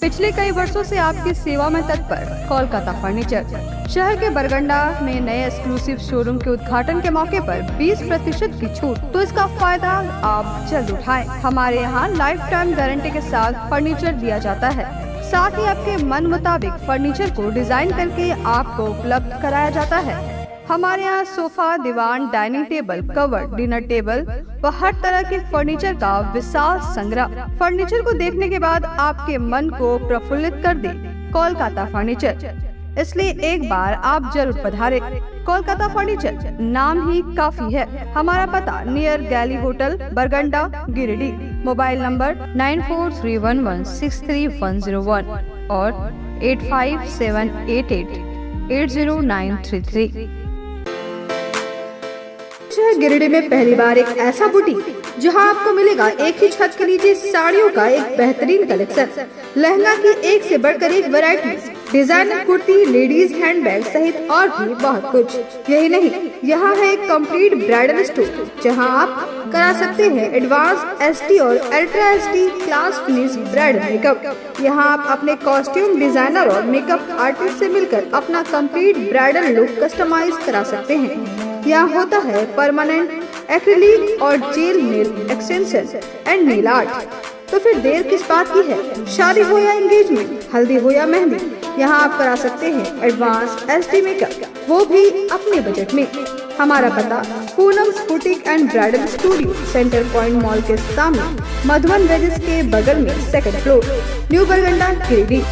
पिछले कई वर्षों से आपकी सेवा में तत्पर कोलकाता फर्नीचर। शहर के बरगंडा में नए एक्सक्लूसिव शोरूम के उद्घाटन के मौके पर 20% की छूट, तो इसका फायदा आप जल्द उठाएं। हमारे यहाँ लाइफ टाइम गारंटी के साथ फर्नीचर दिया जाता है। साथ ही आपके मन मुताबिक फर्नीचर को डिजाइन करके आपको उपलब्ध कराया जाता है। हमारे यहाँ सोफा, दीवान, dining table, cover, dinner table व हर तरह के फर्नीचर का विशाल संग्रह। फर्नीचर को देखने के बाद आपके मन को प्रफुल्लित कर दे कोलकाता फर्नीचर, इसलिए एक बार आप जरूर पधारें। कोलकाता फर्नीचर नाम ही काफी है। हमारा पता नियर गैली होटल, बरगंडा, गिरिडीह। मोबाइल नंबर 9431163101 और 8578880933। शहर गिरिडीह में पहली बार एक ऐसा बुटीक जहां आपको मिलेगा एक ही छत के नीचे साड़ियों का एक बेहतरीन कलेक्शन, लहंगा की एक से बढ़कर एक variety, designer kurti, ladies handbag सहित और भी बहुत कुछ। यही नहीं, यहाँ है एक कंप्लीट ब्राइडल स्टोर जहां आप करा सकते हैं एडवांस एसटी और ultra ST class finish bridal makeup. यहाँ आप अपने कॉस्ट्यूम डिजाइनर और मेकअप आर्टिस्ट से मिलकर अपना कंप्लीट ब्राइडल लुक कस्टमाइज करा सकते हैं। यहाँ होता है परमानेंट एक्रिलिक और jail nail extension and nail art. तो फिर देर किस बात की है? शादी हो या एंगेजमेंट, हल्दी हो या मेहंदी, यहाँ आप करा सकते हैं एडवांस एसडी मेकअप, वो भी अपने बजट में। हमारा पता Poonam's boutique and bridal studio, centre point mall के सामने, मधुबन वेजेस के बगल में, 2nd फ्लोर, न्यू बरगंडा, गिरिडीह।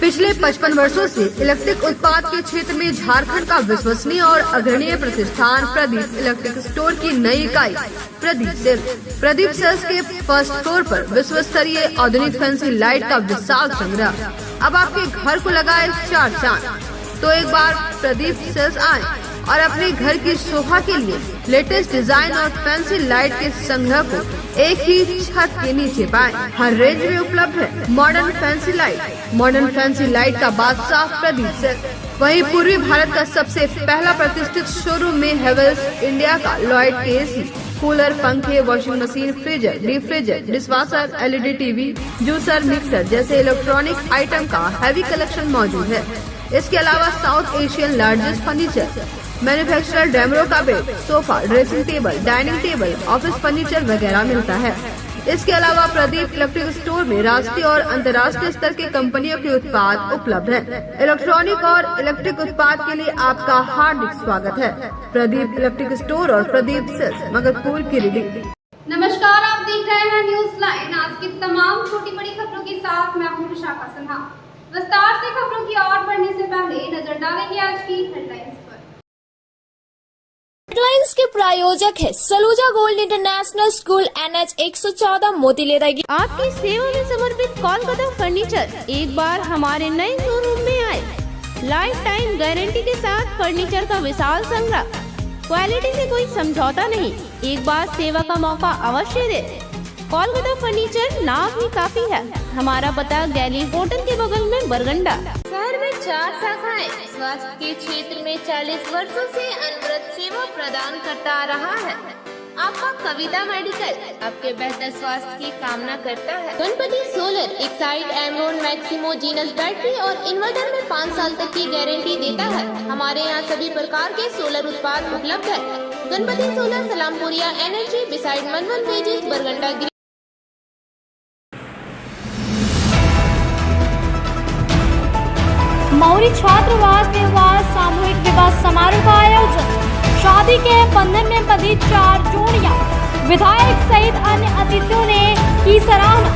पिछले 55 वर्षों से इलेक्ट्रिक उत्पाद के क्षेत्र में झारखंड का विश्वसनीय और अग्रणीय प्रतिष्ठान प्रदीप इलेक्ट्रिक स्टोर की नई इकाई प्रदीप सेल्स के फर्स्ट फ्लोर पर विश्व स्तरीय आधुनिक फैंसी लाइट का विशाल संग्रह। अब आपके घर को लगाए 4 चांद। तो एक बार प्रदीप सेल्स आए और अपने घर की शोभा के लिए लेटेस्ट डिजाइन और फैंसी लाइट के संग्रह को एक ही छत के नीचे पाएं। हर रेंज में उपलब्ध है मॉडर्न फैंसी लाइट का बादशाह प्रदीप सेल्स। वहीं पूर्वी भारत का सबसे पहला प्रतिष्ठित शोरूम में हेवेल्स इंडिया का लॉयड के एसी, कूलर, पंखे, washing machine, freezer, deep freezer, dishwasher, LED TV, juicer, mixer जैसे इलेक्ट्रॉनिक आइटम का हैवी कलेक्शन मौजूद है। इसके अलावा South Asian largest furniture manufacturer Damro का bed, sofa, dressing table, dining table, office furniture वगैरह मिलता है। इसके अलावा प्रदीप इलेक्ट्रिक स्टोर में राष्ट्रीय और अंतर्राष्ट्रीय स्तर के कंपनियों के उत्पाद उपलब्ध हैं। इलेक्ट्रॉनिक और इलेक्ट्रिक उत्पाद के लिए आपका हार्दिक स्वागत है। प्रदीप इलेक्ट्रिक स्टोर और प्रदीप सेल्स, मगरपुर, गिरिडीह। नमस्कार, आप देख रहे हैं न्यूज लाइन। आज की तमाम छोटी बड़ी खबरों के साथ मैं हूं विशाखा सिन्हा। विस्तार से खबरों की ओर बढ़ने से पहले नजर डालेंगे आज की हेडलाइंस पर। हेडलाइंस के प्रायोजक है Saluja gold international school, NH 114, मोतीलेरा। आपकी सेवा में समर्पित कोलकाता फर्नीचर एक बार हमारे नए शोरूम में आए। लाइफ टाइम गारंटी के साथ फर्नीचर का विशाल संग्रह, क्वालिटी से कोई समझौता नहीं। एक बार सेवा का मौका अवश्य दे। कोलकाता फर्नीचर नाम ही काफी है। हमारा पता गैली होटल के बगल में, बरगंडा। शहर में 4 शाखाएं स्वास्थ्य के क्षेत्र में 40 वर्षों से अनवरत सेवा प्रदान करता आ रहा है। आपका कविता मेडिकल आपके बेहतर स्वास्थ्य की कामना करता है। गणपति सोलर एक side Amaron Maximo genus battery और इन्वर्टर में 5 साल तक की गारंटी देता है। हमारे यहाँ सभी प्रकार के सोलर उत्पाद उपलब्ध है। Ganpati solar, Salampuria energy, beside Madhuban वेजेस, बरगंडा। मौरी छात्रावास में हुआ सामूहिक विवाह समारोह का आयोजन। शादी के बंधन में बंधी 4 जोड़ियां। विधायक सहित अन्य अतिथियों ने की सराहना।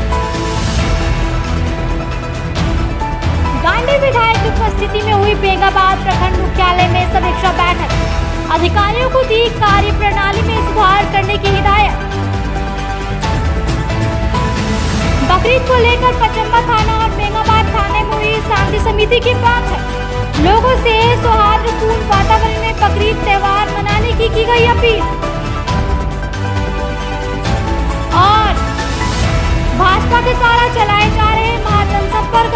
गांधी विधायक की उपस्थिति में हुई बेंगाबाद प्रखंड मुख्यालय में समीक्षा बैठक। अधिकारियों को दी कार्य प्रणाली में सुधार करने की हिदायत। बकरीद को लेकर पचम्बा थाना और बेंगाबाद थाने में हुई शांति समिति की बैठक। लोगों से सौहार्दपूर्ण वातावरण में बकरीद त्योहार मनाने की गई अपील। और भाजपा के द्वारा चलाए जा रहे महाजनसंपर्क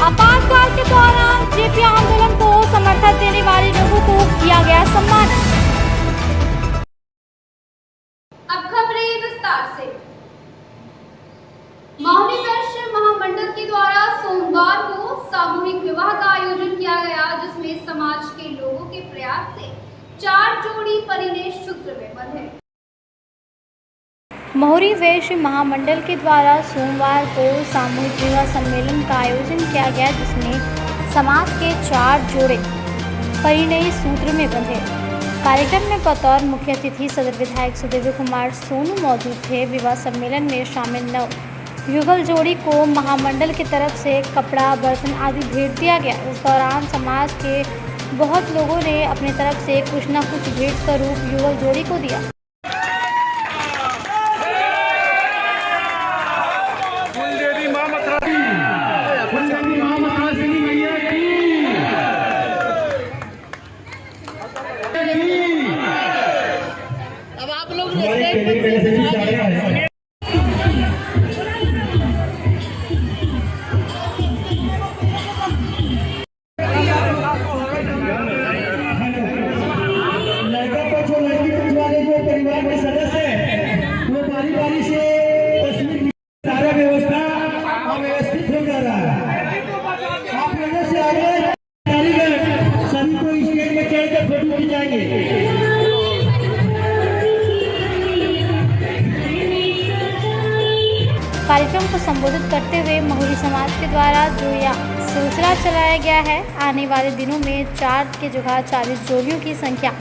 आपातकाल के दौरान जेपी आंदोलन को समर्थन देने वाले लोगों को किया गया सम्मानित। अब खबरें विस्तार से। मौनी वैश्य महामंडल के द्वारा सोमवार को सामूहिक विवाह का आयोजन किया गया, जिसमें समाज के लोगों के प्रयास से 4 जोड़ी परिणय सूत्र में बंधे। मौनी वैश्य महामंडल के द्वारा सोमवार को सामूहिक विवाह सम्मेलन का आयोजन किया गया, जिसमें समाज के 4 जोड़े परिणय सूत्र में बंधे। कार्यक्रम में बतौर मुख्य अतिथि सदर विधायक सुदेव कुमार सोनू मौजूद थे। विवाह सम्मेलन में शामिल नव युगल जोड़ी को महामंडल की तरफ से कपड़ा, बर्तन आदि भेंट दिया गया। इस दौरान समाज के बहुत लोगों ने अपनी तरफ से कुछ न कुछ भेंट स्वरूप युगल जोड़ी को दिया। अब आप लोग परिवार के सदस्य हैं, वो बारी से तस्वीर सारा व्यवस्था अव्यवस्थित हो जा रहा है। आप लोगों से आगे कारीगर सभी को स्टेज में चढ़ कर फोटो खिंचाएंगे। कार्यक्रम को संबोधित करते हुए महुरी समाज के द्वारा जो यह सिलसिला चलाया गया है, आने वाले दिनों में 4 के जगह 40 जोड़ियों की संख्या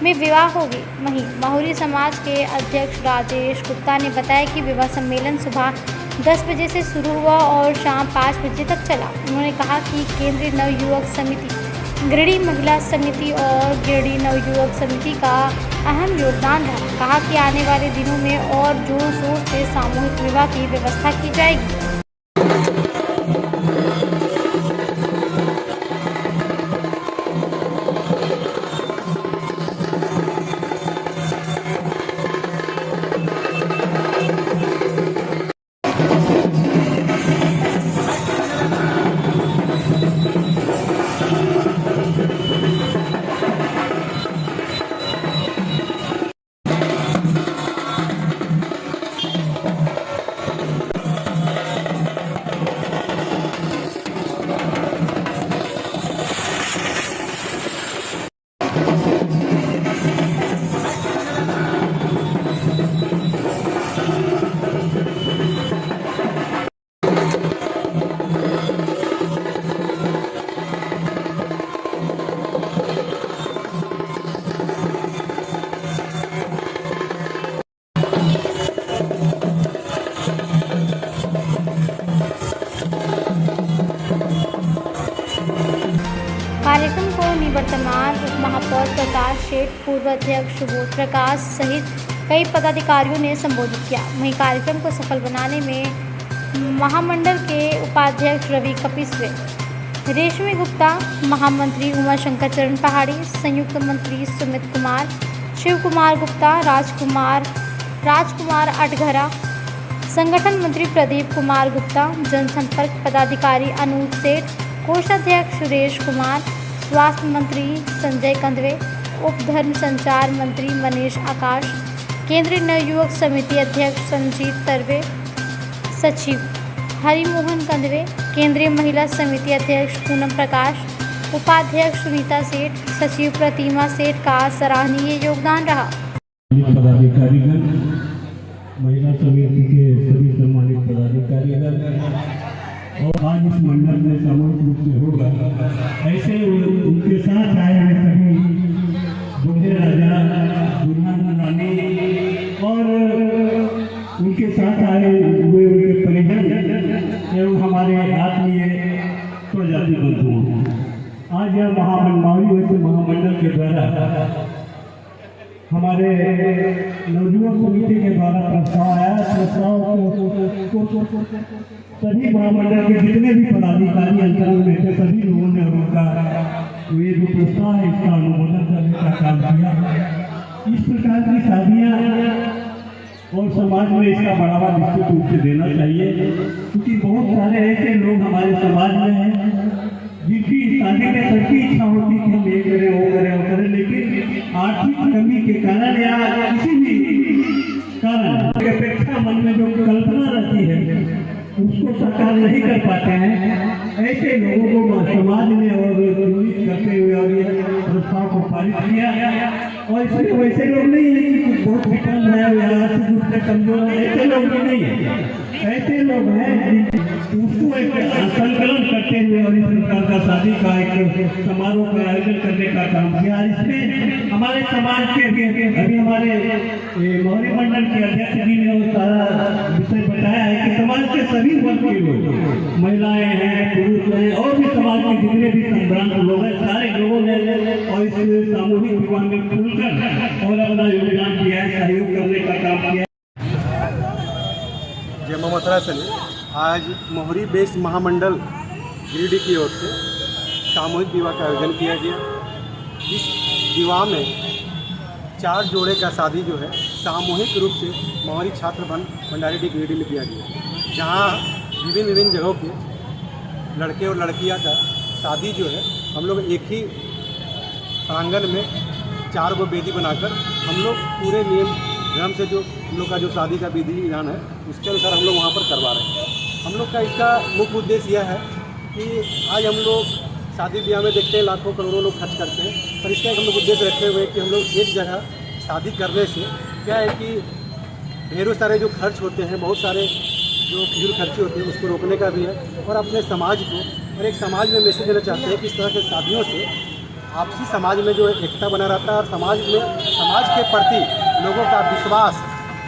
में विवाह होगी। वहीं महुरी समाज के अध्यक्ष राजेश गुप्ता ने बताया कि विवाह सम्मेलन सुबह 10 बजे से शुरू हुआ और शाम 5 बजे तक चला। उन्होंने कहा कि केंद्रीय नवयुवक समिति, गिरिडीह महिला समिति और गिरिडीह नवयुवक समिति का अहम योगदान रहा। कहा कि आने वाले दिनों में और जोर शोर से सामूहिक विवाह की व्यवस्था की जाएगी। कार्यक्रम को निवर्तमान उप महापौर प्रकाश शेठ, पूर्व अध्यक्ष सुबोध प्रकाश सहित कई पदाधिकारियों ने संबोधित किया। वहीं कार्यक्रम को सफल बनाने में महामंडल के उपाध्यक्ष रवि कपिस्वे, रेशमी गुप्ता, महामंत्री उमा शंकर चरण पहाड़ी, संयुक्त मंत्री सुमित कुमार, शिव कुमार गुप्ता, राजकुमार अटघरा, संगठन मंत्री प्रदीप कुमार गुप्ता, जनसंपर्क पदाधिकारी अनूप सेठ, कोषाध्यक्ष सुरेश कुमार, स्वास्थ्य मंत्री संजय कंदवे, उप धर्म संचार मंत्री मनीष आकाश, केंद्रीय नवयुवक समिति अध्यक्ष संजीत तरवे, सचिव हरिमोहन कंदवे, केंद्रीय महिला समिति अध्यक्ष पूनम प्रकाश, उपाध्यक्ष सुनीता सेठ, सचिव प्रतिमा सेठ का सराहनीय योगदान रहा। पदाधिकारीगण, महिला समिति के सभी सम्मानित पदाधिकारीगण और आज इस मंडल में सामूहिक रूप से होगा, ऐसे उनके साथ आए हुए सभी दूल्हे राजा, दुल्हन रानी और उनके साथ आए हुए उनके परिजन एवं हमारे आत्मीय स्वजाति बंधुओं, आज यह महामंडल के द्वारा हमारे नवयुवक समिति के द्वारा प्रस्ताव आया। प्रस्ताव को सभी महामंडल के जितने भी पदाधिकारी अंतराल में थे सभी लोगों ने उनका ये जो प्रस्ताव है इसका अनुमोदन करने का काम किया। इस प्रकार की शादियाँ और समाज में इसका बढ़ावा निश्चित रूप से देना चाहिए, क्योंकि बहुत सारे ऐसे लोग हमारे समाज में हैं जिनकी शादी में सबकी इच्छा होती कि हम ये करें वो करें, लेकिन आर्थिक कमी के कारण या किसी भी कारण अपेक्षा मन में जो कल्पना रहती है उसको साकार नहीं कर पाते हैं। ऐसे लोगों को समाज ने और चुनित करते हुए और ये प्रस्ताव को पारित किया। और इसमें वैसे लोग नहीं है कि बहुत विकल्प है या आर्थिक रूप से कमजोर है, ऐसे लोग भी नहीं है। ऐसे लोग हैं उसको एक संकलन करते हुए और इस प्रकार का शादी का एक समारोह का आयोजन करने का काम किया। इसमें हमारे समाज के अभी हमारे मोहरी मंडल के अध्यक्ष जी ने वो सारा विषय बताया है कि समाज के सभी वर्ग के लोग, महिलाएं हैं, पुरुष हैं और भी समाज के जितने भी संभ्रांत लोग हैं, सारे लोगों ने और इस सामूहिक विवाह में खुलकर और अपना योगदान दिया है, सहयोग करने का काम किया। जय ममता सली। आज मोहरी बेस महामंडल गिरिडीह की ओर से सामूहिक विवाह का आयोजन किया गया। इस विवाह में 4 जोड़े का शादी जो है सामूहिक रूप से मोहरी छात्र भंडारी गिरिडीह में किया गया, जहाँ विभिन्न जगहों के लड़के और लड़कियां का शादी जो है हम लोग एक ही प्रांगण में 4 गो वेदी बनाकर हम लोग पूरे नियम धर्म से जो हम लोग का जो शादी का विधि विधान है उसके अनुसार हम लोग वहाँ पर करवा रहे हैं। हम लोग का इसका मुख्य उद्देश्य यह है कि आज हम लोग शादी ब्याह में देखते हैं लाखों करोड़ों लोग खर्च करते हैं, पर इसका एक हम लोग उद्देश्य रखते हुए कि हम लोग एक जगह शादी करने से क्या है कि ढेरों सारे जो खर्च होते हैं, बहुत सारे जो फिजूल खर्चे होते हैं उसको रोकने का भी है और अपने समाज को और एक समाज में मैसेज देना चाहते हैं कि इस तरह के शादियों से आपसी समाज में जो एकता बना रहता है और समाज में समाज के प्रति लोगों का विश्वास,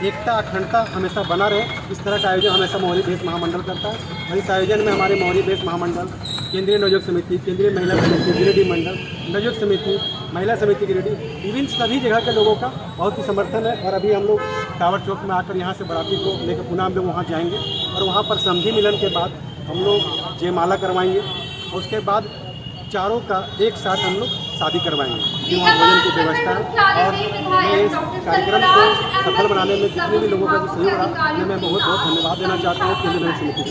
एकता, अखंडता हमेशा बना रहे। इस तरह का आयोजन हमेशा मोहरी बेस महामंडल करता है और इस आयोजन में हमारे मोहरी बेस महामंडल, केंद्रीय नवयुवक समिति, केंद्रीय महिला समिति गिरिडीह मंडल, नवयुवक समिति, महिला समिति गिरिडीह, विभिन्न सभी जगह के लोगों का बहुत ही समर्थन है। और अभी हम लोग टावर चौक में आकर यहाँ से बाराती को लेकर पुनः हम लोग वहाँ जाएंगे और वहाँ पर समझी मिलन के बाद हम लोग जयमाला करवाएंगे और उसके बाद चारों का एक साथ हम लोग शादी करवाएंगे। वहाँ भोजन की व्यवस्था है और मैं इस कार्यक्रम को सफल बनाने में जितने भी लोगों का जो सहयोग रहा मैं बहुत बहुत धन्यवाद देना चाहता हूँ केंद्रीय समिति को।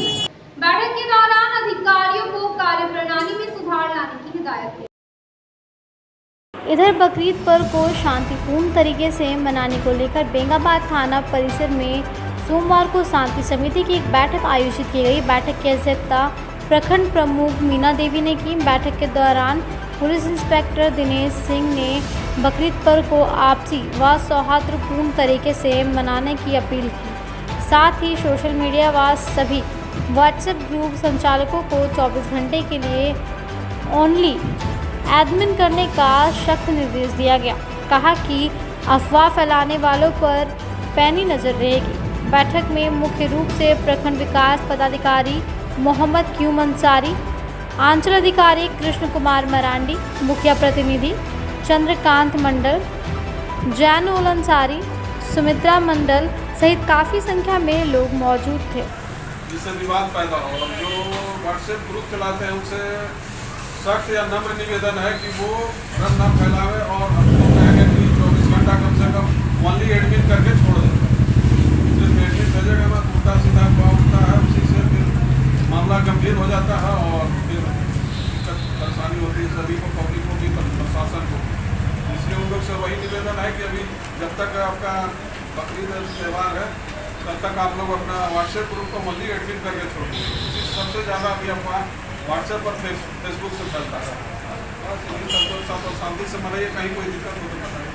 बैठक के दौरान अधिकारियों को कार्यप्रणाली में सुधार लाने की हिदायत दी। इधर बकरीद पर्व को शांतिपूर्ण तरीके से मनाने को लेकर बेंगाबाद थाना परिसर में सोमवार को शांति समिति की एक बैठक आयोजित की गई। बैठक की अध्यक्षता प्रखंड प्रमुख मीना देवी ने की। बैठक के दौरान पुलिस इंस्पेक्टर दिनेश सिंह ने बकरीद पर्व को आपसी व सौहार्दपूर्ण तरीके से मनाने की अपील की। साथ ही सोशल मीडिया व सभी व्हाट्सएप ग्रुप संचालकों को 24 घंटे के लिए ओनली एडमिन करने का सख्त निर्देश दिया गया। कहा कि अफवाह फैलाने वालों पर पैनी नज़र रहेगी। बैठक में मुख्य रूप से प्रखंड विकास पदाधिकारी मोहम्मद क्यूम अंसारी, आंचल अधिकारी कृष्ण कुमार मरांडी, मुखिया प्रतिनिधि चंद्रकांत मंडल, जैनुल अंसारी, सुमित्रा मंडल सहित काफ़ी संख्या में लोग मौजूद थे। जिससे विवाद पैदा हो और जो व्हाट्सएप ग्रुप चलाते हैं उनसे सख्त या नम्र निवेदन है कि वो भ्रम न फैलावे और हम लोग कहेंगे कि 24 घंटा कम से कम ओनली एडमिट करके छोड़ दें। सिर्फ एडमिट भेजेगा ना उल्टा सीधा होता है, उसी से फिर मामला गंभीर हो जाता है और फिर दिक्कत परेशानी होती है सभी को, पब्लिक को भी, प्रशासन को। इसलिए उन लोग से वही निवेदन है कि अभी जब तक आपका बकरीद त्यौहार है तब तक आप लोग अपना व्हाट्सएप ग्रुप को मल्टी एडमिट करके छोड़िए। सबसे ज़्यादा अभी अफवाह व्हाट्सएप और फेसबुक से फैलता है। बस यही सब शांति से मनाइए, कहीं कोई दिक्कत हो तो बताइए।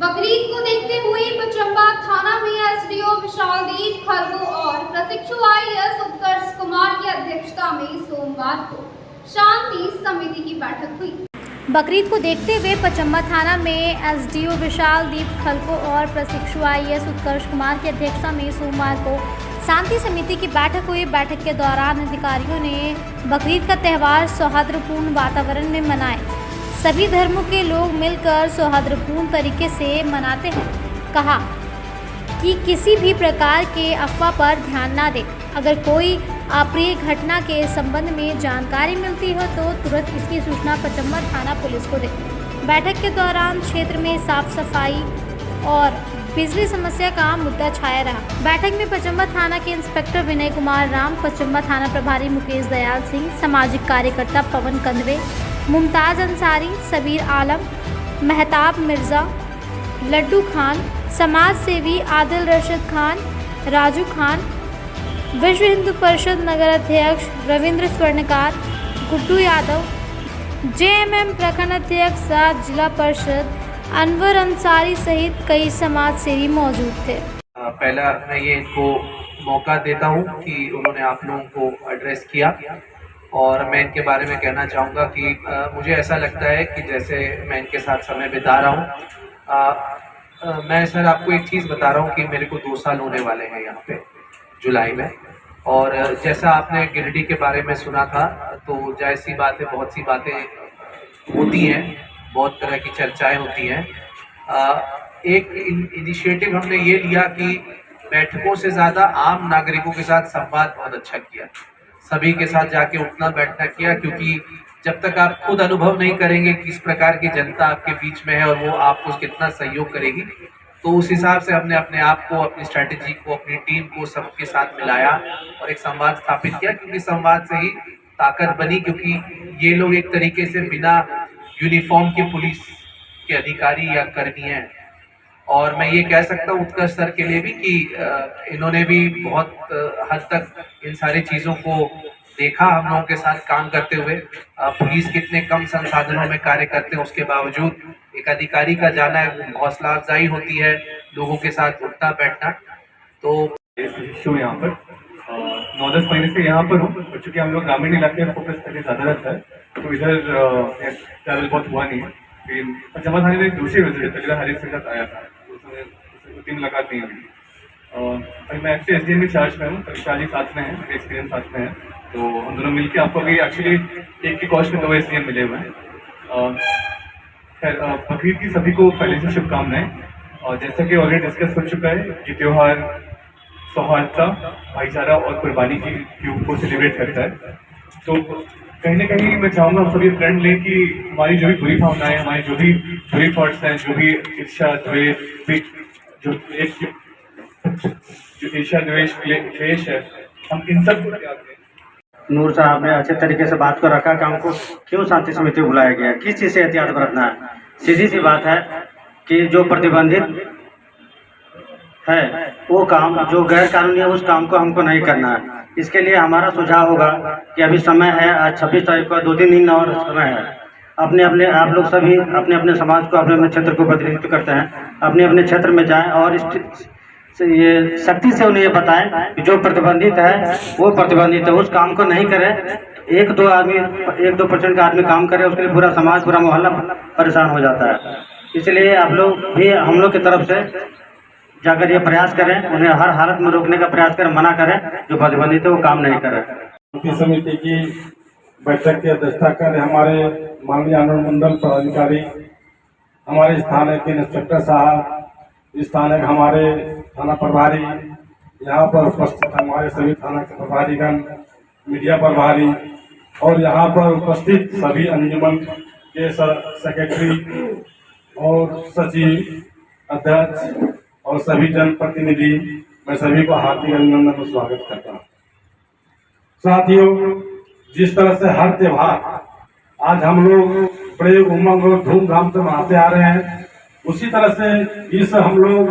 बकरीद को देखते हुए पचम्बा थाना में एसडीओ विशालदीप खरगो और प्रशिक्षु IAS उत्कर्ष कुमार की अध्यक्षता में सोमवार को शांति समिति की बैठक हुई। बकरीद को देखते हुए पचम्बा थाना में एसडीओ विशालदीप खलको और प्रशिक्षु IAS उत्कर्ष कुमार की अध्यक्षता में सोमवार को शांति समिति की बैठक हुई। बैठक के दौरान अधिकारियों ने बकरीद का त्यौहार सौहार्दपूर्ण वातावरण में मनाए। सभी धर्मों के लोग मिलकर सौहार्दपूर्ण तरीके से मनाते हैं। कहा कि किसी भी प्रकार के अफवाह पर ध्यान ना दें। अगर कोई अप्रिय घटना के संबंध में जानकारी मिलती हो तो तुरंत इसकी सूचना पचम्बा थाना पुलिस को दें। बैठक के दौरान क्षेत्र में साफ सफाई और बिजली समस्या का मुद्दा छाया रहा। बैठक में पचम्बा थाना के इंस्पेक्टर विनय कुमार राम, पचम्बा थाना प्रभारी मुकेश दयाल सिंह, सामाजिक कार्यकर्ता पवन कंदवे, मुमताज अंसारी, सबीर आलम, महताब मिर्जा, लड्डू खान, समाज सेवी आदिल रशीद खान, राजू खान, विश्व हिंदू परिषद नगर अध्यक्ष रविंद्र स्वर्णकार, गुड्डू यादव, जेएमएम प्रखंड अध्यक्ष साथ जिला परिषद अनवर अंसारी सहित कई समाज सेवी मौजूद थे। पहला मैं ये इनको मौका देता हूँ कि उन्होंने आप लोगों को एड्रेस किया, और मैं इनके बारे में कहना चाहूँगा कि मुझे ऐसा लगता है कि जैसे मैं इनके साथ समय बिता रहा हूँ, मैं सर आपको एक चीज़ बता रहा हूँ कि मेरे को 2 साल होने वाले हैं यहाँ पे जुलाई में। और जैसा आपने गिरिडीह के बारे में सुना था, तो जाहिर सी बात है बहुत सी बातें होती हैं, बहुत तरह की चर्चाएं होती हैं। एक इनिशिएटिव हमने ये लिया कि बैठकों से ज़्यादा आम नागरिकों के साथ संवाद बहुत अच्छा किया, सभी के साथ जाके उठना बैठना किया, क्योंकि जब तक आप खुद अनुभव नहीं करेंगे किस प्रकार की जनता आपके बीच में है और वो आपको कितना सहयोग करेगी, तो उस हिसाब से हमने अपने आप को, अपनी स्ट्रैटेजी को, अपनी टीम को सबके साथ मिलाया और एक संवाद स्थापित किया, क्योंकि संवाद से ही ताकत बनी। क्योंकि ये लोग एक तरीके से बिना यूनिफॉर्म के पुलिस के अधिकारी या कर्मी हैं, और मैं ये कह सकता हूँ उत्कर्ष सर के लिए भी कि इन्होंने भी बहुत हद तक इन सारी चीज़ों को देखा हम लोगों के साथ काम करते हुए। पुलिस कितने कम संसाधनों में कार्य करते हैं, उसके बावजूद एक अधिकारी का जाना हौसला अफजाई होती है, लोगों के साथ उठना बैठना। तो शो यहाँ पर 9-10 महीने से यहाँ पर हूँ, चूँकि हम लोग ग्रामीण इलाके में फोकस करके ज़्यादा रहता है, तो इधर ट्रैवल बहुत हुआ नहीं है। लेकिन पचम्बा थाने में एक दूसरी विजिट तकला हरीश के साथ आया था, तो उसमें 3 मुलाकात नहीं हुई। और मैं एक्चुअली SDM में चार्ज में हूँ, शादी साथ में है, मेरे एक्सपीरियंस साथ में है, तो हम दोनों मिलकर आपको अभी एक्चुअली एक की कॉस्ट में 2 SDM मिले हुए हैं। खैर बकरीद की सभी को पहले से शुभकामनाएं। और जैसा कि ऑलरेडी डिस्कस हो चुका है, ये त्यौहार सौहार्दता, भाईचारा और कुर्बानी की को सेलिब्रेट करता है। तो कहीं ना कहीं मैं चाहूँगा हम सभी प्रण लें कि हमारी जो भी बुरी भावनाएं, हमारी जो भी बुरी थॉट्स हैं, जो भी ईर्ष्या द्वेष, जो ईर्ष्या द्वेष क्लेश है, हम इन सब को त्याग दें। नूर साहब ने अच्छे तरीके से बात को रखा कि हमको क्यों शांति समिति बुलाया गया, किस चीज़ से एहतियात बरतना है। सीधी सी बात है कि जो प्रतिबंधित है वो काम, जो गैर कानूनी है उस काम को हमको नहीं करना है। इसके लिए हमारा सुझाव होगा कि अभी समय है, आज 26 तारीख को 2-3 दिन और समय है। अपने आप लोग सभी अपने अपने समाज को, अपने अपने क्षेत्र को प्रतिनिधित्व करते हैं, अपने अपने क्षेत्र में जाएं और ये सख्ती से उन्हें ये बताएं कि जो प्रतिबंधित है वो प्रतिबंधित है, उस काम को नहीं करें। 1-2% का आदमी काम करे, उसके लिए पूरा समाज, पूरा मोहल्ला परेशान हो जाता है। इसलिए आप लोग भी हम लोग की तरफ से जाकर ये प्रयास करें, उन्हें हर हालत में रोकने का प्रयास करें, मना करें, जो प्रतिबंधित है वो काम नहीं करें। समिति की बैठक की अध्यक्षता कर हमारे माननीय अनुमंडल पदाधिकारी, हमारे स्थानीय के इंस्पेक्टर साहब, स्थानीय हमारे थाना प्रभारी, यहाँ पर उपस्थित हमारे सभी थाना के प्रभारीगण, मीडिया प्रभारी और यहाँ पर उपस्थित सभी अंजुमन के सेक्रेटरी और सचिव, अध्यक्ष और सभी जनप्रतिनिधि, मैं सभी को हार्दिक अभिनंदन और स्वागत करता हूँ। साथियों, जिस तरह से हर त्योहार आज हम लोग बड़े उमंग और धूमधाम से मनाते आ रहे हैं, उसी तरह से इस हम लोग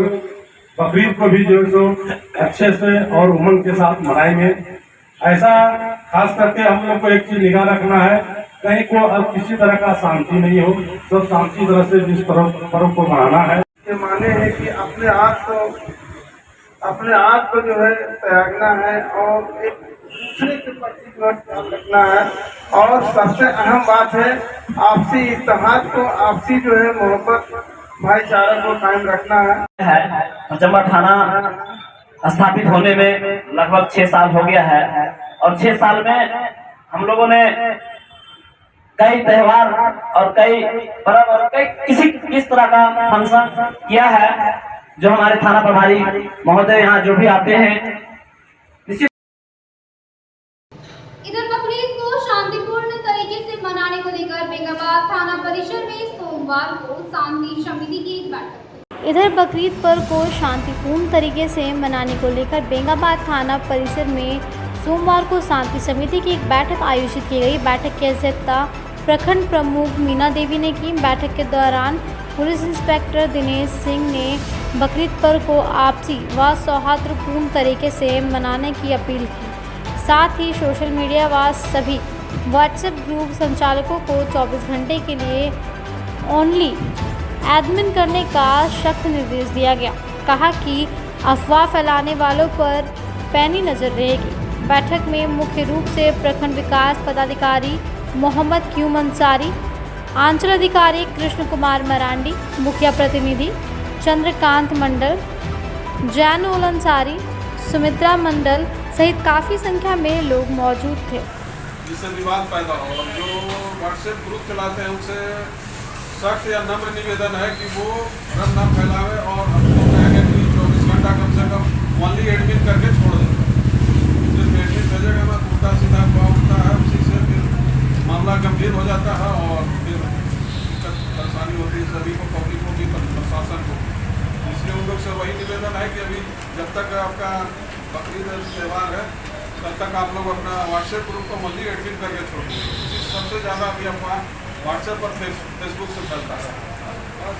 बकरीद को भी जो सो अच्छे से और उमंग के साथ मनाएंगे। ऐसा खास करके हम लोग को एक चीज निगाह रखना है, कहीं को अब किसी तरह का शांति नहीं हो, सब शांति तरह से जिस पर्व को मनाना है। ये माने है कि अपने आप को जो है त्यागना है और एक दूसरे के प्रति जो है ध्यान रखना है। और सबसे अहम बात है आपसी इत्तेहाद को, आपसी जो है मोहब्बत, भाईचारा को कायम रखना है। पचम्बा थाना स्थापित होने में लगभग 6 साल हो गया है, और 6 साल में हम लोगों ने कई त्योहार और कई पर्व और किस तरह का फंक्शन किया है, जो हमारे थाना प्रभारी महोदय यहाँ जो भी आते हैं। इधर बकरीद को शांतिपूर्ण तरीके से मनाने को लेकर बेंगाबाद थाना परिसर में सोमवार को शांति समिति की एक बैठक हुई। इधर बकरीद पर्व को शांतिपूर्ण तरीके से मनाने को लेकर बेंगाबाद थाना परिसर में सोमवार को शांति समिति की एक बैठक आयोजित की गई। बैठक की अध्यक्षता प्रखंड प्रमुख मीना देवी ने की। बैठक के दौरान पुलिस इंस्पेक्टर दिनेश सिंह ने बकरीद पर्व को आपसी व सौहार्दपूर्ण तरीके से मनाने की अपील की। साथ ही सोशल मीडिया व सभी व्हाट्सएप ग्रुप संचालकों को 24 घंटे के लिए ओनली एडमिन करने का सख्त निर्देश दिया गया। कहा कि अफवाह फैलाने वालों पर पैनी नज़र रहेगी। बैठक में मुख्य रूप से प्रखंड विकास पदाधिकारी मोहम्मद क्यूम अंसारी, आंचल अधिकारी कृष्ण कुमार मरांडी, मुखिया प्रतिनिधि चंद्रकांत मंडल, जैनुल अंसारी, सुमित्रा मंडल सहित काफ़ी संख्या में लोग मौजूद थे। जिससे विवाद पैदा हो और जो व्हाट्सएप ग्रुप चलाते हैं उनसे सख्त या नम्र निवेदन है कि वो भ्रम न फैलावे और हमको कहेंगे कि 24 घंटा कम से कम ओनली एडमिट करके छोड़ दें। सिर्फ एडमिट भेजेगा ना, उल्टा सीधा होता है, उसी से फिर मामला गंभीर हो जाता है और फिर दिक्कत परेशानी होती है सभी को, पब्लिक को भी, प्रशासन को। इसलिए उन लोग से वही निवेदन है कि अभी जब तक आपका बकरीद त्यौहार है तब तक आप लोग अपना व्हाट्सएप ग्रुप को मल्टी एडमिट करके छोड़ दीजिए। सबसे ज़्यादा अभी अफवाह व्हाट्सएप और फेसबुक से फैलता है। और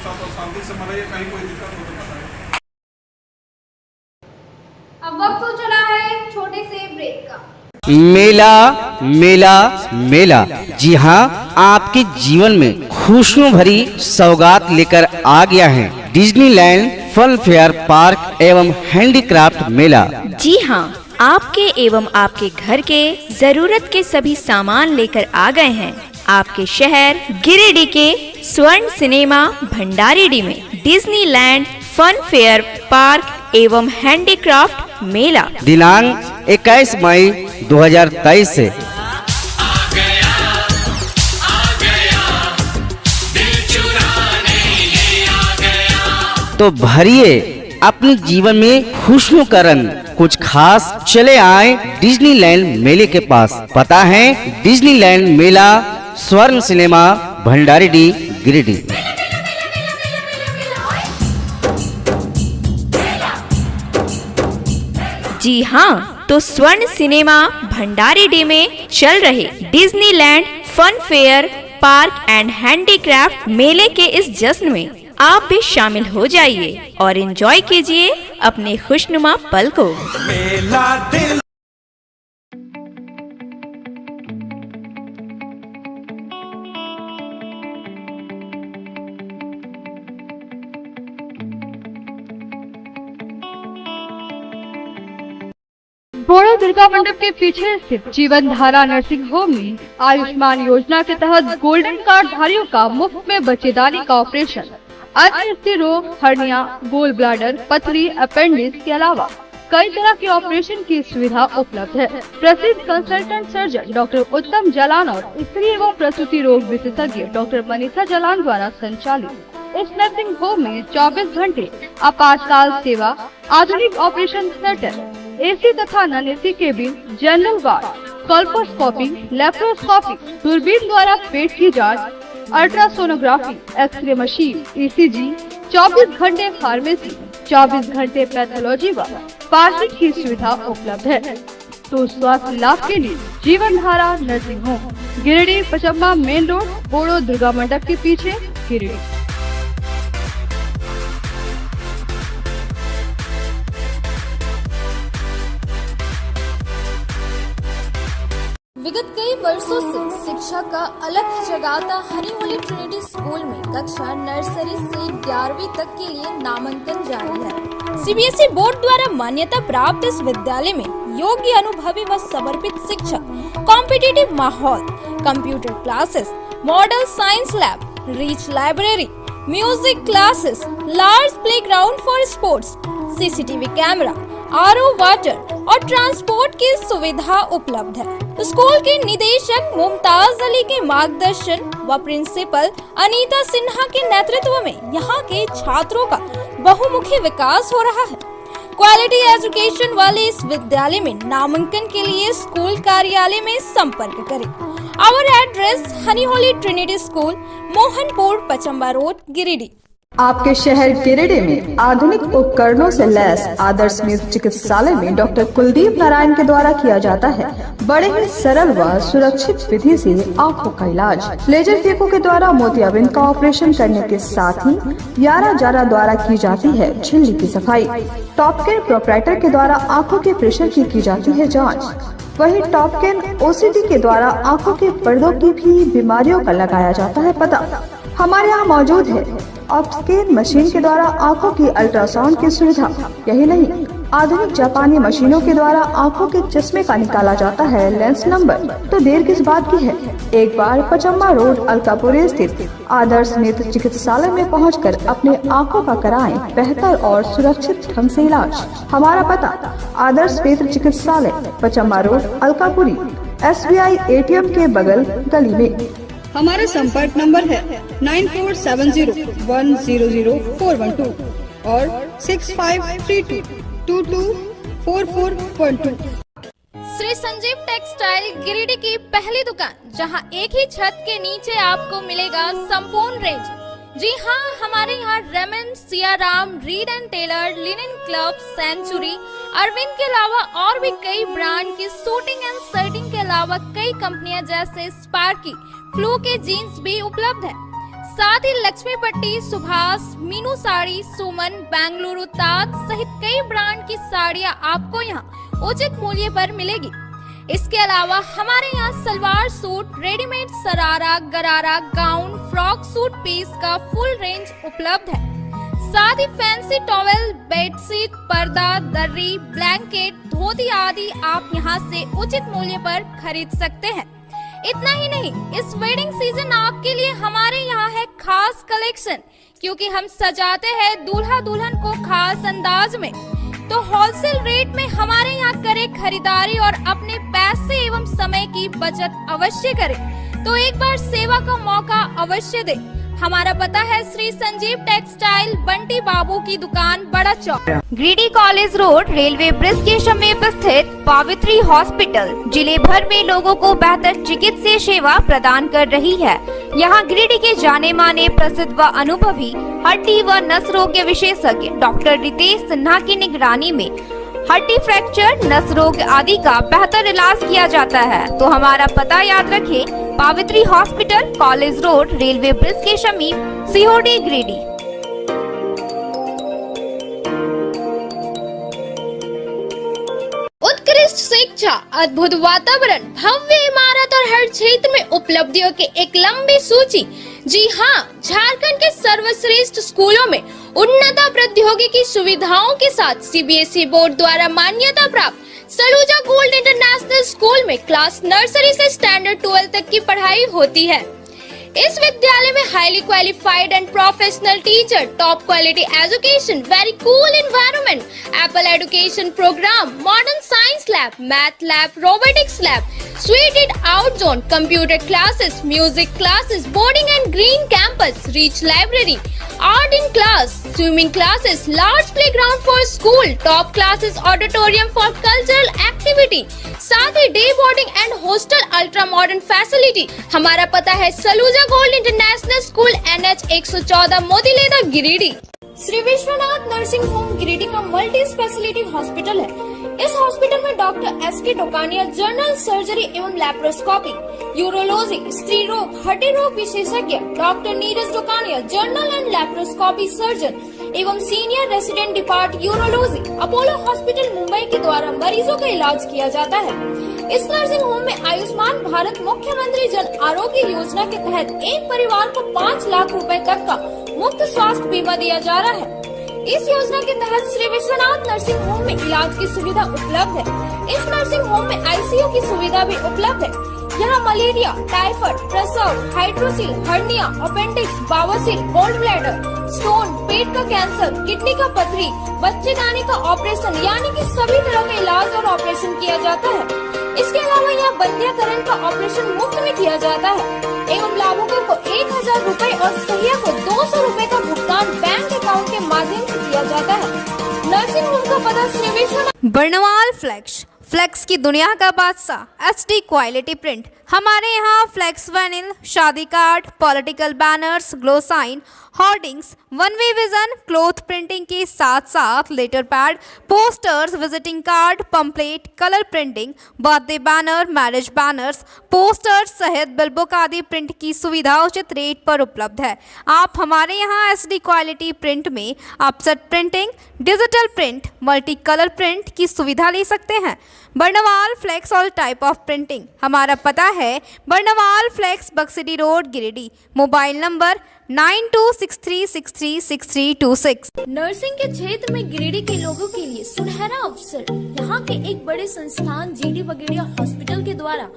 सब शांति से मनाइए, कहीं कोई दिक्कत हो तो बताइए। अब वक्त हो चला है छोटे से ब्रेक का। मेला मेला मेला, जी हाँ, आपके जीवन में खुशियों भरी सौगात लेकर आ गया है डिज्नीलैंड फन फेयर पार्क एवं हैंडीक्राफ्ट मेला। जी हाँ, आपके एवं आपके घर के जरूरत के सभी सामान लेकर आ गए हैं आपके शहर गिरिडीह के स्वर्ण सिनेमा भंडारीडीह में डिज्नीलैंड फन फेयर पार्क एवं हैंडीक्राफ्ट मेला दिनांक 21 मई 2023 से। तो भरिए अपने जीवन में खुशियों का रंग, कुछ खास चले आए डिज्नीलैंड मेले के पास। पता है डिज्नीलैंड मेला स्वर्ण सिनेमा भंडारीडीह गिरिडीह। जी हाँ, तो स्वर्ण सिनेमा भंडारीडीह में चल रहे Disneyland fun fair park and handicraft मेले के इस जश्न में आप भी शामिल हो जाइए और एंजॉय कीजिए अपने खुशनुमा पल को। मेला दिल बोड़ो दुर्गा मंडप के पीछे स्थित जीवन धारा नर्सिंग होम में आयुष्मान योजना के तहत गोल्डन कार्ड धारियों का मुफ्त में बच्चेदानी का ऑपरेशन, अन्य स्त्री रोग, हर्निया, गोल ब्लाडर, पथरी, अपेंडिक्स के अलावा कई तरह के ऑपरेशन की सुविधा उपलब्ध है। प्रसिद्ध कंसल्टेंट सर्जन डॉक्टर उत्तम जलान और स्त्री एवं प्रसूति रोग विशेषज्ञ डॉक्टर मनीषा जलान द्वारा संचालित इस नर्सिंग होम में 24 घंटे आपातकाल सेवा, आधुनिक ऑपरेशन थिएटर, एसी तथा non AC cabin, general ward, colposcopy, laparoscopy, दूरबीन द्वारा पेट की जांच, अल्ट्रासोनोग्राफी, एक्सरे मशीन, ईसीजी, 24 घंटे फार्मेसी, 24 घंटे पैथोलॉजी व पार्किंग की सुविधा उपलब्ध है। तो स्वास्थ्य लाभ के लिए Jeevan Dhara nursing home, Giridih Pachamba main road, Bodo Durga Mandap के पीछे, गिरिडीह। विगत कई वर्षों से शिक्षा का अलग जगाता हनी होली ट्रिनिटी स्कूल में कक्षा नर्सरी से 11वीं तक के लिए नामांकन जारी है। सीबीएसई बोर्ड द्वारा मान्यता प्राप्त इस विद्यालय में योग्य, अनुभवी व समर्पित शिक्षक, कॉम्पिटिटिव माहौल, computer classes, model science lab, rich library, music classes, large playground for sports, CCTV camera, RO water और ट्रांसपोर्ट की सुविधा उपलब्ध है। स्कूल के निदेशक मुमताज अली के मार्गदर्शन व प्रिंसिपल अनीता सिन्हा के नेतृत्व में यहाँ के छात्रों का बहुमुखी विकास हो रहा है। क्वालिटी एजुकेशन वाले इस विद्यालय में नामांकन के लिए स्कूल कार्यालय में संपर्क करें। आवर एड्रेस हनी Holy Trinity school, Mohanpur, Pachamba road, Giridih. आपके शहर गिरिडीह में आधुनिक उपकरणों से लैस आदर्श नेत्र चिकित्सालय में डॉक्टर कुलदीप नारायण के द्वारा किया जाता है बड़े ही सरल व सुरक्षित विधि से आंखों का इलाज। लेजर फेको के द्वारा मोतियाबिंद का ऑपरेशन करने के साथ ही यारा जारा द्वारा की जाती है झिल्ली की सफाई। टॉपकेन प्रोपराइटर के द्वारा आंखों के प्रेशर की जाती है जाँच। वही टॉपकेन ओसीडी के द्वारा आंखों के पर्दों की भी बीमारियों का लगाया जाता है पता। हमारे यहाँ मौजूद है ऑप्टिकल मशीन के द्वारा आंखों की अल्ट्रासाउंड की सुविधा। यही नहीं, आधुनिक जापानी मशीनों के द्वारा आंखों के चश्मे का निकाला जाता है लेंस नंबर। तो देर किस बात की है, एक बार पचम्मा रोड अलकापुरी स्थित आदर्श नेत्र चिकित्सालय में पहुंचकर अपने आंखों का कराएं बेहतर और सुरक्षित ढंग से इलाज। हमारा पता आदर्श नेत्र चिकित्सालय Pachamba road Alkapuri, SBI ATM के बगल गली में। हमारा संपर्क नंबर है 9470100412 और 6532224412। श्री संजीव टेक्सटाइल गिरिडीह की पहली दुकान, जहां एक ही छत के नीचे आपको मिलेगा संपूर्ण रेंज। जी हाँ, हमारे यहाँ Raymond, Siyaram, Reid and Taylor, Linen Club, Century, Arvind के अलावा और भी कई ब्रांड की सूटिंग एंड शर्टिंग के अलावा कई कंपनियां जैसे स्पार्की, फ्लू के जीन्स भी उपलब्ध है। साथ ही लक्ष्मी पट्टी, सुभाष, मीनू साड़ी, सुमन, बेंगलुरु ताज सहित कई ब्रांड की साड़ियां आपको यहाँ उचित मूल्य पर मिलेगी। इसके अलावा हमारे यहाँ सलवार सूट, रेडीमेड सरारा, गरारा, गाउन, फ्रॉक सूट पीस का फुल रेंज उपलब्ध है। साथ ही फैंसी टॉवेल, बेडशीट, पर्दा, दर्री, ब्लैंकेट, धोती आदि आप यहाँ से उचित मूल्य पर खरीद सकते हैं। इतना ही नहीं, इस वेडिंग सीजन आपके लिए हमारे यहाँ है खास कलेक्शन, क्योंकि हम सजाते हैं दूल्हा दुल्हन को खास अंदाज में। तो होलसेल रेट में हमारे यहाँ करें खरीदारी और अपने पैसे एवं समय की बचत अवश्य करें। तो एक बार सेवा का मौका अवश्य दे। हमारा पता है श्री संजीव टेक्सटाइल, बंटी बाबू की दुकान, बड़ा चौक, Giridih college road, railway bridge के समीप स्थित पावित्री हॉस्पिटल जिले भर में लोगों को बेहतर चिकित्सीय सेवा प्रदान कर रही है। यहाँ गिरिडीह के जाने माने प्रसिद्ध व अनुभवी हड्डी व नस रोग के विशेषज्ञ डॉक्टर रितेश सिन्हा की निगरानी में हड्डी फ्रैक्चर, नस रोग आदि का बेहतर इलाज किया जाता है। तो हमारा पता याद रखें, Pavitri hospital, college road, railway bridge के समीप, सीहोडी, गिरिडीह। उत्कृष्ट शिक्षा, अद्भुत वातावरण, भव्य इमारत और हर क्षेत्र में उपलब्धियों की एक लंबी सूची। जी हाँ, झारखंड के सर्वश्रेष्ठ स्कूलों में उन्नत प्रौद्योगिकी सुविधाओं के साथ CBSE बोर्ड द्वारा मान्यता प्राप्त सलूजा गोल्ड इंटरनेशनल स्कूल में क्लास नर्सरी से स्टैंडर्ड 12 तक की पढ़ाई होती है। इस विद्यालय में highly qualified and professional teacher, top quality education, very cool environment, Apple education programme, modern science lab, math lab, robotics lab, suited out zone, computer classes, music classes, boarding and green campus, rich library, art in class, swimming classes, large playground for school, top classes, auditorium for cultural activity, साथ ही day boarding and hostel ultra modern facility. हमारा पता है Saluja gold international school, NH 114, Motileda, Giridih. Shri Vishwanath nursing home Giridih का multi speciality hospital है। इस hospital में doctor SK Tokania general surgery एवं लैप्रोस्कोपी, यूरोलॉजी, स्त्री रोग, हड्डी रोग विशेषज्ञ, doctor Neeraj Tokania general and laparoscopy surgeon एवं senior resident depart urology, Apollo hospital Mumbai के द्वारा मरीजों का इलाज किया जाता है। इस नर्सिंग होम में आयुष्मान भारत मुख्यमंत्री जन आरोग्य योजना के तहत एक परिवार को 5 लाख रुपए तक का मुफ्त स्वास्थ्य बीमा दिया जा रहा है। इस योजना के तहत श्री विश्वनाथ नर्सिंग होम में इलाज की सुविधा उपलब्ध है। इस नर्सिंग होम में ICU की सुविधा भी उपलब्ध है। यहाँ मलेरिया, टाइफाइड, प्रसव, हाइड्रोसिल, हर्निया, अपेंडिक्स, बावसील, गोल्ड ब्लैडर, स्टोन, पेट का कैंसर, किडनी का पथरी, बच्चेदानी का ऑपरेशन यानी कि सभी तरह का इलाज और ऑपरेशन किया जाता है। इसके अलावा यहाँ बंध्याकरण का ऑपरेशन मुफ्त में किया जाता है एवं लाभुकों को 1000 रुपए और सहिया को 200 रुपए का भुगतान बैंक अकाउंट के माध्यम से किया जाता है। नर्सिंग होम का पता श्री विश्वनाथ बर्नवाल फ्लेक्स की दुनिया का बादशाह HD क्वालिटी प्रिंट हमारे यहाँ फ्लेक्स वैनिल, शादी card, political banners, glow sign, hoardings, one way vision, cloth printing के साथ साथ letter pad, posters, visiting card, pamphlet, colour printing, birthday banner, marriage banners, posters सहित बिलबुक आदि प्रिंट की सुविधा उचित रेट पर उपलब्ध है। आप हमारे यहाँ SD क्वालिटी प्रिंट में offset printing, digital print, multi colour print की सुविधा ले सकते हैं। Barnwal flex all type of printing, हमारा पता है Barnwal flex Baksidih road Giridih. Mobile number 9263636326। Nursing के क्षेत्र में गिरिडीह के लोगों के लिए सुनहरा अवसर। यहाँ के एक बड़े संस्थान GD बगेड़िया हॉस्पिटल के द्वारा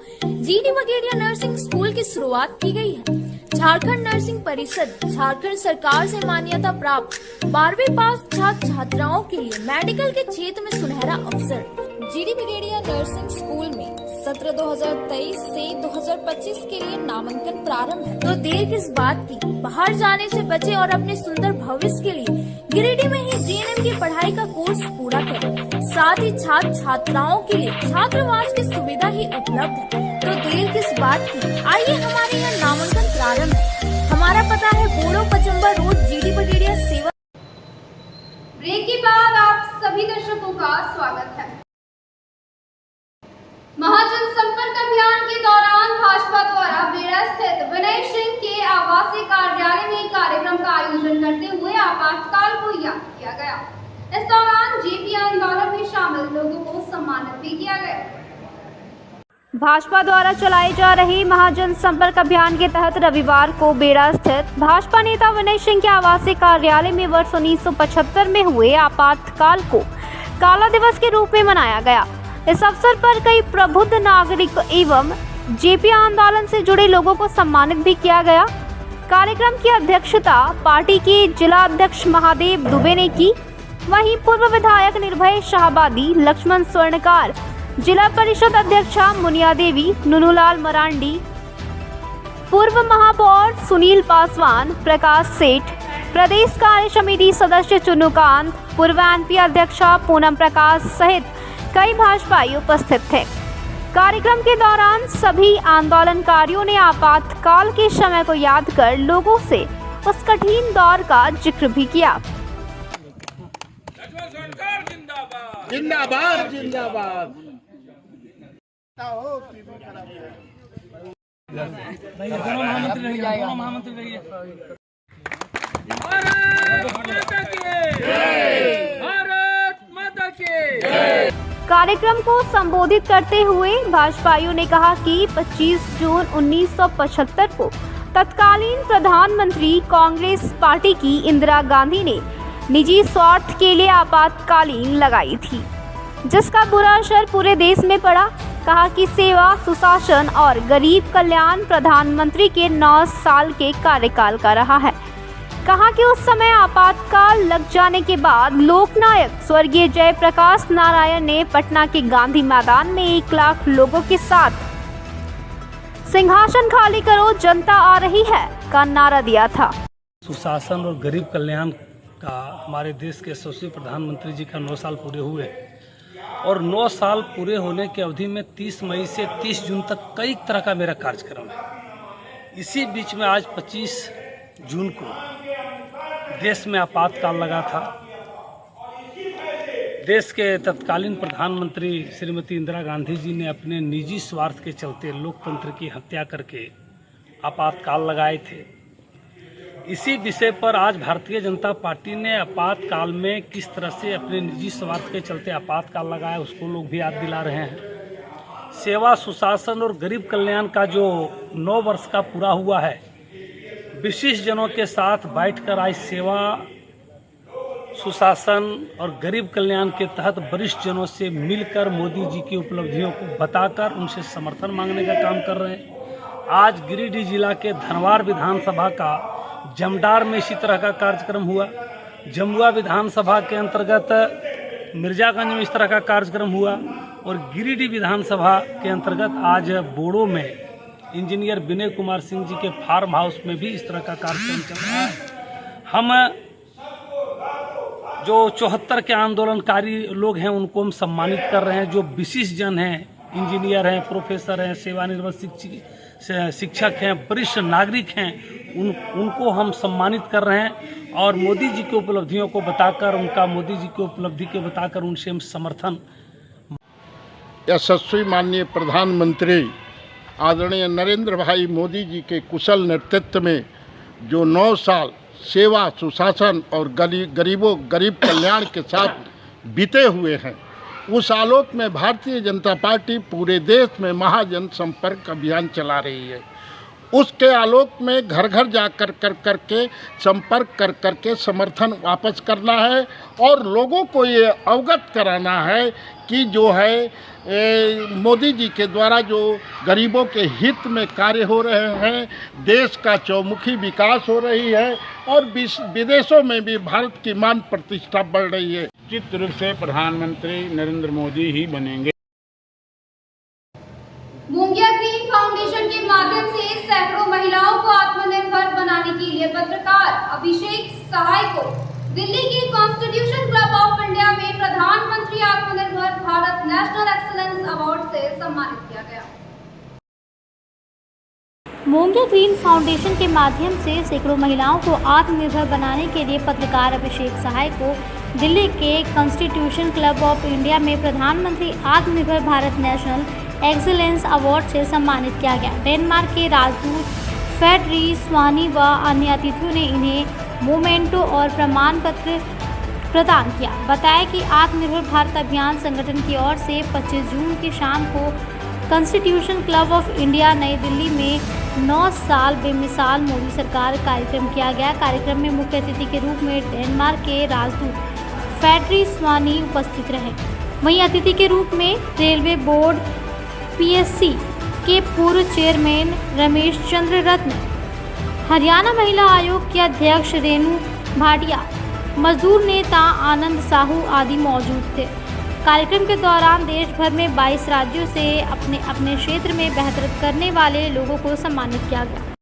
GD बगेड़िया नर्सिंग स्कूल की शुरुआत की गई है। झारखंड नर्सिंग परिषद झारखंड सरकार से मान्यता प्राप्त 12वीं पास छात्र छात्राओं के लिए मेडिकल के क्षेत्र में सुनहरा अवसर। GD बगेड़िया नर्सिंग स्कूल में सत्र 2023 से 2025 के लिए नामांकन प्रारंभ है, तो देर किस बात की, बाहर जाने से बचे और अपने सुंदर भविष्य के लिए गिरिडीह में ही GNM की पढ़ाई का कोर्स पूरा करें। साथ ही छात्र छात्राओं के लिए छात्रावास की सुविधा ही उपलब्ध है, तो देर किस बात की, आइए हमारे यहाँ नामांकन प्रारंभ है। हमारा पता है बोड़ो पचम्बा रोड, GD बगेड़िया सेवा। ब्रेक के बाद आप सभी दर्शकों का स्वागत है। महाजन संपर्क अभियान के दौरान भाजपा द्वारा बेड़ा स्थित विनय सिंह के आवासीय कार्यालय में कार्यक्रम का आयोजन करते हुए आपातकाल को याद किया गया। इस दौरान JP आंदोलन में शामिल लोगों को सम्मानित भी किया गया। भाजपा द्वारा चलाए जा रहे महाजन संपर्क अभियान के तहत रविवार को बेड़ा स्थित भाजपा नेता विनय सिंह के आवासीय कार्यालय में वर्ष 1975 में हुए आपातकाल को काला दिवस के रूप में मनाया गया। इस अवसर पर कई प्रबुद्ध नागरिक एवं JP आंदोलन से जुड़े लोगों को सम्मानित भी किया गया। कार्यक्रम की अध्यक्षता पार्टी के जिला अध्यक्ष महादेव दुबे ने की। वहीं पूर्व विधायक निर्भय शाहबादी, लक्ष्मण स्वर्णकार, जिला परिषद अध्यक्षा मुनिया देवी, नुनूलाल मरांडी, पूर्व महापौर सुनील पासवान, प्रकाश सेठ, प्रदेश कार्य समिति सदस्य चुन्नूकांत, पूर्व NP अध्यक्षा पूनम प्रकाश सहित कई भाजपाई उपस्थित थे। कार्यक्रम के दौरान सभी आंदोलनकारियों ने आपातकाल के समय को याद कर लोगों से उस कठिन दौर का जिक्र भी किया। जिंदाबाद जिंदाबाद। कार्यक्रम को संबोधित करते हुए भाजपाइयों ने कहा कि 25 जून 1975 को तत्कालीन प्रधानमंत्री कांग्रेस पार्टी की इंदिरा गांधी ने निजी स्वार्थ के लिए आपातकालीन लगाई थी, जिसका बुरा असर पूरे देश में पड़ा। कहा कि सेवा, सुशासन और गरीब कल्याण प्रधानमंत्री के 9 साल के कार्यकाल का रहा है। कहा कि उस समय आपातकाल लग जाने के बाद लोकनायक स्वर्गीय जयप्रकाश नारायण ने पटना के गांधी मैदान में 1 लाख लोगों के साथ सिंहासन खाली करो, जनता आ रही है का नारा दिया था। सुशासन और गरीब कल्याण का हमारे देश के यशस्वी प्रधानमंत्री जी का 9 साल पूरे हुए और 9 साल पूरे होने की अवधि में 30 मई से 30 जून तक कई तरह का मेरा कार्यक्रम है। इसी बीच में आज 25 जून को देश में आपातकाल लगा था। देश के तत्कालीन प्रधानमंत्री श्रीमती इंदिरा गांधी जी ने अपने निजी स्वार्थ के चलते लोकतंत्र की हत्या करके आपातकाल लगाए थे। इसी विषय पर आज भारतीय जनता पार्टी ने आपातकाल में किस तरह से अपने निजी स्वार्थ के चलते आपातकाल लगाया, उसको लोग भी याद दिला रहे हैं। सेवा, सुशासन और गरीब कल्याण का जो 9 वर्ष का पूरा हुआ है, विशिष्ट जनों के साथ बैठकर आज सेवा, सुशासन और गरीब कल्याण के तहत वरिष्ठ जनों से मिलकर मोदी जी की उपलब्धियों को बताकर उनसे समर्थन मांगने का काम कर रहे हैं। आज गिरिडीह जिला के धनवार विधानसभा का जमडार में इसी तरह का कार्यक्रम हुआ। जमुआ विधानसभा के अंतर्गत मिर्जागंज में इस तरह का कार्यक्रम हुआ और गिरिडीह विधानसभा के अंतर्गत आज बोड़ो में इंजीनियर विनय कुमार सिंह जी के फार्म हाउस में भी इस तरह का कार्यक्रम चल रहा है। हम जो 74 के आंदोलनकारी लोग हैं उनको हम सम्मानित कर रहे हैं। जो विशिष्ट जन हैं, इंजीनियर हैं, प्रोफेसर हैं, सेवानिवृत्त शिक्षक हैं, वरिष्ठ नागरिक हैं, उनको हम सम्मानित कर रहे हैं और मोदी जी की उपलब्धियों को बताकर, मोदी जी की उपलब्धि को बताकर उनसे हम समर्थन। यशस्वी माननीय प्रधानमंत्री आदरणीय नरेंद्र भाई मोदी जी के कुशल नेतृत्व में जो 9 साल सेवा, सुशासन और गरीब कल्याण के साथ बीते हुए हैं, उस आलोक में भारतीय जनता पार्टी पूरे देश में महाजन संपर्क अभियान चला रही है। उसके आलोक में घर घर जाकर करके संपर्क करके समर्थन वापस करना है और लोगों को ये अवगत कराना है कि जो है मोदी जी के द्वारा जो गरीबों के हित में कार्य हो रहे हैं, देश का चौमुखी विकास हो रही है और विदेशों में भी भारत की मान प्रतिष्ठा बढ़ रही है। निश्चित रूप से प्रधानमंत्री नरेंद्र मोदी ही बनेंगे। मुंगिया ग्रीन फाउंडेशन के माध्यम से सैकड़ों महिलाओं को आत्मनिर्भर बनाने के लिए पत्रकार अभिषेक सहाय को दिल्ली के कॉन्स्टिट्यूशन क्लब ऑफ इंडिया में प्रधानमंत्री आत्मनिर्भर भारत नेशनल एक्सीलेंस अवार्ड से सम्मानित किया गया। मुंगिया ग्रीन फाउंडेशन के माध्यम से सैकड़ों महिलाओं को आत्मनिर्भर बनाने के लिए पत्रकार अभिषेक सहाय को दिल्ली के कॉन्स्टिट्यूशन क्लब ऑफ इंडिया में प्रधानमंत्री आत्मनिर्भर भारत नेशनल एक्सीलेंस अवार्ड से सम्मानित किया गया। डेनमार्क के राजदूत फेडरी स्वानी व अन्य अतिथियों ने इन्हें मोमेंटो और प्रमाण पत्र प्रदान किया। बताया कि आत्मनिर्भर भारत अभियान संगठन की ओर से 25 जून की शाम को कॉन्स्टिट्यूशन क्लब ऑफ इंडिया नई दिल्ली में 9 साल बेमिसाल मोदी सरकार कार्यक्रम किया गया। कार्यक्रम में मुख्य अतिथि के रूप में डेनमार्क के राजदूत फेडरी स्वानी उपस्थित रहे। वहीं अतिथि के रूप में रेलवे बोर्ड PSC के पूर्व चेयरमैन रमेश चंद्र रत्न, हरियाणा महिला आयोग के अध्यक्ष रेणु भाटिया, मजदूर नेता आनंद साहू आदि मौजूद थे। कार्यक्रम के दौरान देश भर में 22 राज्यों से अपने अपने क्षेत्र में बेहतर करने वाले लोगों को सम्मानित किया गया।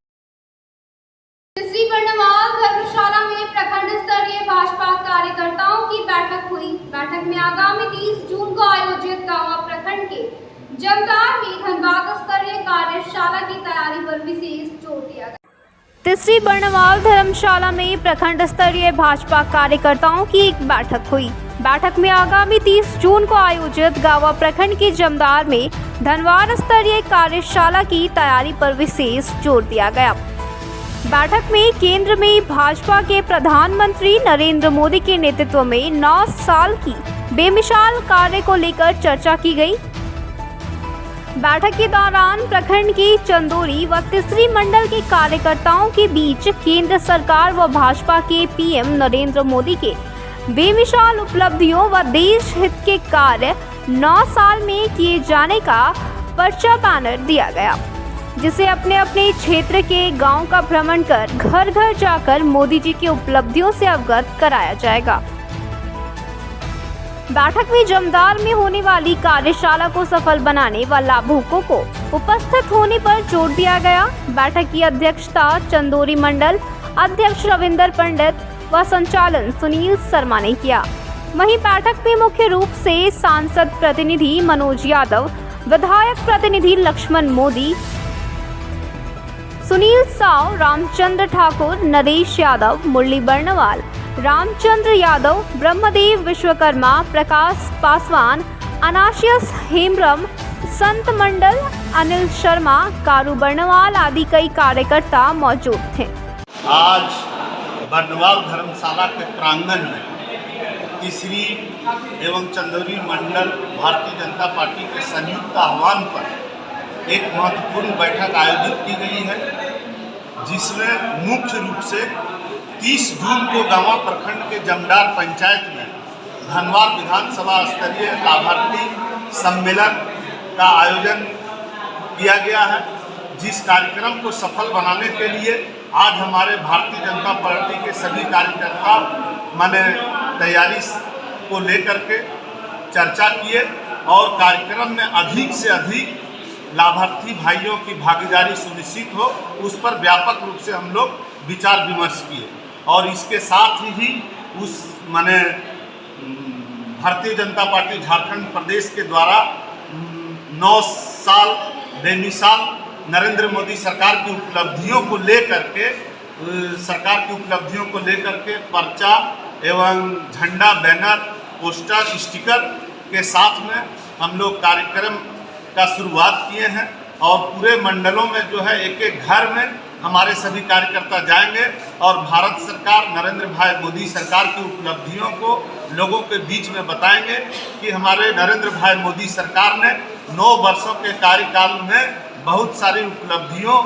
श्री बर्णवाल धर्मशाला में प्रखंड स्तरीय भाजपा कार्यकर्ताओं की बैठक हुई। बैठक में आगामी 30 जून को आयोजित गांवा प्रखंड के जमदार में धनबाद स्तरीय कार्यशाला की तैयारी पर विशेष जोर दिया गया। तीसरी बर्णवाल धर्मशाला में प्रखंड स्तरीय भाजपा कार्यकर्ताओं की एक बैठक हुई। बैठक में आगामी 30 जून को आयोजित गांवा प्रखंड के जमदार में धनबाद स्तरीय कार्यशाला की तैयारी पर विशेष जोर दिया गया। बैठक में केंद्र में भाजपा के प्रधानमंत्री नरेंद्र मोदी के नेतृत्व में 9 साल की बेमिसाल कार्य को लेकर चर्चा की गई। बैठक के दौरान प्रखंड की चंदोरी व तीसरी मंडल के कार्यकर्ताओं के बीच केंद्र सरकार व भाजपा के PM नरेंद्र मोदी के बेमिसाल उपलब्धियों व देश हित के कार्य 9 साल में किए जाने का पर्चा बैनर दिया गया, जिसे अपने अपने क्षेत्र के गांव का भ्रमण कर घर घर जाकर मोदी जी की उपलब्धियों से अवगत कराया जाएगा। बैठक में जमदार में होने वाली कार्यशाला को सफल बनाने व लाभुकों को उपस्थित होने पर जोर दिया गया। बैठक की अध्यक्षता चंदोरी मंडल अध्यक्ष रविंदर पंडित व संचालन सुनील शर्मा ने किया। वहीं बैठक में मुख्य रूप से सांसद प्रतिनिधि मनोज यादव, विधायक प्रतिनिधि लक्ष्मण मोदी, सुनील साव, रामचंद्र ठाकुर, नरेश यादव, मुरली बर्णवाल, रामचंद्र यादव, ब्रह्मदेव विश्वकर्मा, प्रकाश पासवान, अनाशियस हेमब्रम, संत मंडल, अनिल शर्मा, कारू बर्णवाल आदि कई कार्यकर्ता मौजूद थे। आज बर्णवाल धर्मशाला के प्रांगण में तीसरी एवं चंदौरी मंडल भारतीय जनता पार्टी के संयुक्त आह्वान पर एक महत्वपूर्ण बैठक आयोजित की गई है, जिसमें मुख्य रूप से 30 जून को गांवा प्रखंड के जमदार पंचायत में धनबाद विधानसभा स्तरीय लाभार्थी सम्मेलन का आयोजन किया गया है, जिस कार्यक्रम को सफल बनाने के लिए आज हमारे भारतीय जनता पार्टी के सभी कार्यकर्ता माने तैयारी को लेकर के चर्चा किए और कार्यक्रम में अधिक से अधिक लाभार्थी भाइयों की भागीदारी सुनिश्चित हो, उस पर व्यापक रूप से हम लोग विचार विमर्श किए और इसके साथ ही उस माने भारतीय जनता पार्टी झारखंड प्रदेश के द्वारा 9 साल बेमिसाल नरेंद्र मोदी सरकार की उपलब्धियों को लेकर के पर्चा एवं झंडा, बैनर, पोस्टर, स्टिकर के साथ में हम लोग कार्यक्रम का शुरुआत किए हैं और पूरे मंडलों में जो है एक एक घर में हमारे सभी कार्यकर्ता जाएंगे और भारत सरकार, नरेंद्र भाई मोदी सरकार की उपलब्धियों को लोगों के बीच में बताएंगे कि हमारे नरेंद्र भाई मोदी सरकार ने 9 वर्षों के कार्यकाल में बहुत सारी उपलब्धियों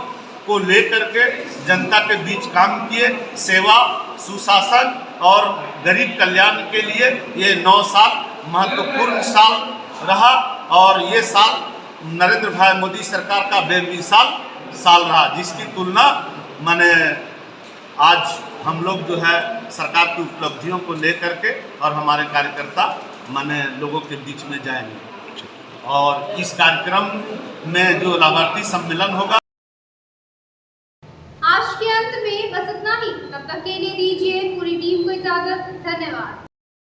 को लेकर के जनता के बीच काम किए। सेवा, सुशासन और गरीब कल्याण के लिए ये 9 साल महत्वपूर्ण साल रहा और ये साल नरेंद्र भाई मोदी सरकार का बेमिसाल साल रहा, जिसकी तुलना माने आज हम लोग जो है सरकार की उपलब्धियों को लेकर के और हमारे कार्यकर्ता माने लोगों के बीच में जाएंगे और इस कार्यक्रम में जो लाभार्थी सम्मेलन होगा। आज के अंत में बस इतना ही। तब तक के लिए दीजिए पूरी टीम को इजाजत। धन्यवाद।